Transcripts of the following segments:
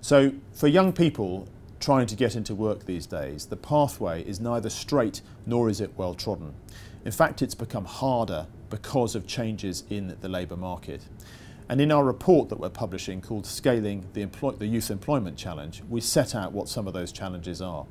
So for young people trying to get into work these days, the pathway is neither straight nor is it well trodden. In fact, it's become harder because of changes in the labour market. And in our report that we're publishing called Scaling the Youth Employment Challenge, we set out what some of those challenges are.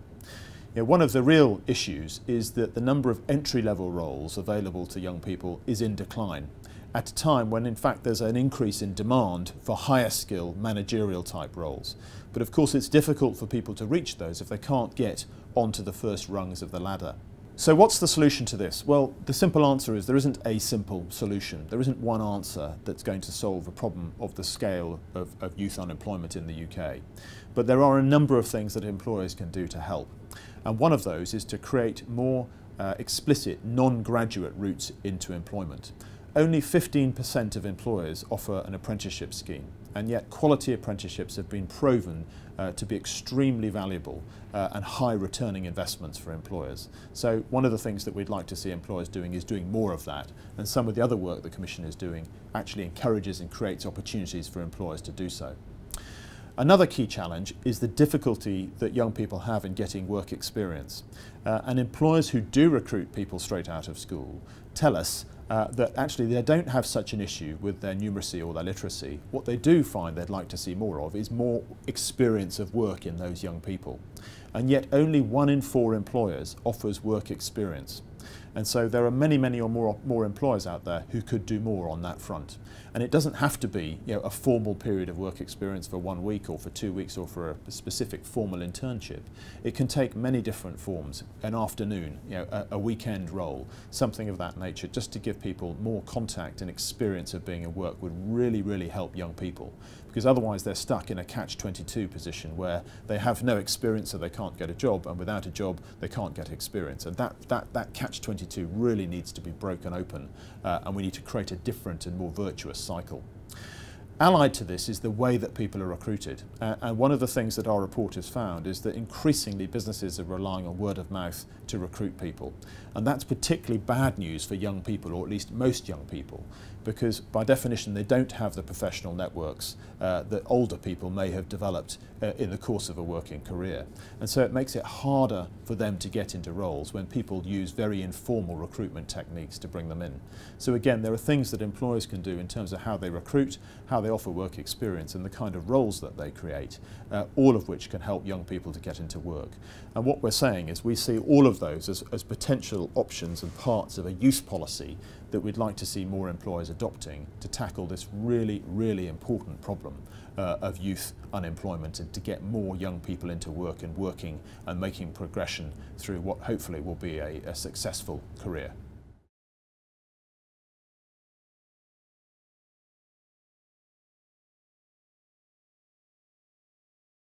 One of the real issues is that the number of entry-level roles available to young people is in decline, at a time when in fact there's an increase in demand for higher skill managerial type roles. But of course it's difficult for people to reach those if they can't get onto the first rungs of the ladder. So what's the solution to this? Well, the simple answer is there isn't a simple solution. There isn't one answer that's going to solve the problem of the scale of youth unemployment in the UK. But there are a number of things that employers can do to help. And one of those is to create more explicit non-graduate routes into employment. Only 15% of employers offer an apprenticeship scheme, and yet quality apprenticeships have been proven to be extremely valuable and high returning investments for employers. So one of the things that we'd like to see employers doing is doing more of that, and some of the other work the Commission is doing actually encourages and creates opportunities for employers to do so. Another key challenge is the difficulty that young people have in getting work experience. And employers who do recruit people straight out of school tell us that actually they don't have such an issue with their numeracy or their literacy. What they do find they'd like to see more of is more experience of work in those young people. And yet only 1 in 4 employers offers work experience. And so there are many, many or more employers out there who could do more on that front. And it doesn't have to be, a formal period of work experience for 1 week or for 2 weeks or for a specific formal internship. It can take many different forms, an afternoon, a weekend role, something of that nature, just to give people more contact and experience of being at work would really, really help young people. Because otherwise they're stuck in a catch-22 position where they have no experience so they can't get a job, and without a job they can't get experience. And that catch-22 really needs to be broken open, and we need to create a different and more virtuous cycle. Allied to this is the way that people are recruited, and one of the things that our report has found is that increasingly businesses are relying on word of mouth to recruit people, and that's particularly bad news for young people, or at least most young people, because by definition they don't have the professional networks that older people may have developed in the course of a working career, and so it makes it harder for them to get into roles when people use very informal recruitment techniques to bring them in. So again, there are things that employers can do in terms of how they recruit, how they offer work experience, and the kind of roles that they create, all of which can help young people to get into work. And what we're saying is we see all of those as potential options and parts of a youth policy that we'd like to see more employers adopting to tackle this really, really important problem of youth unemployment, and to get more young people into work and working and making progression through what hopefully will be a successful career.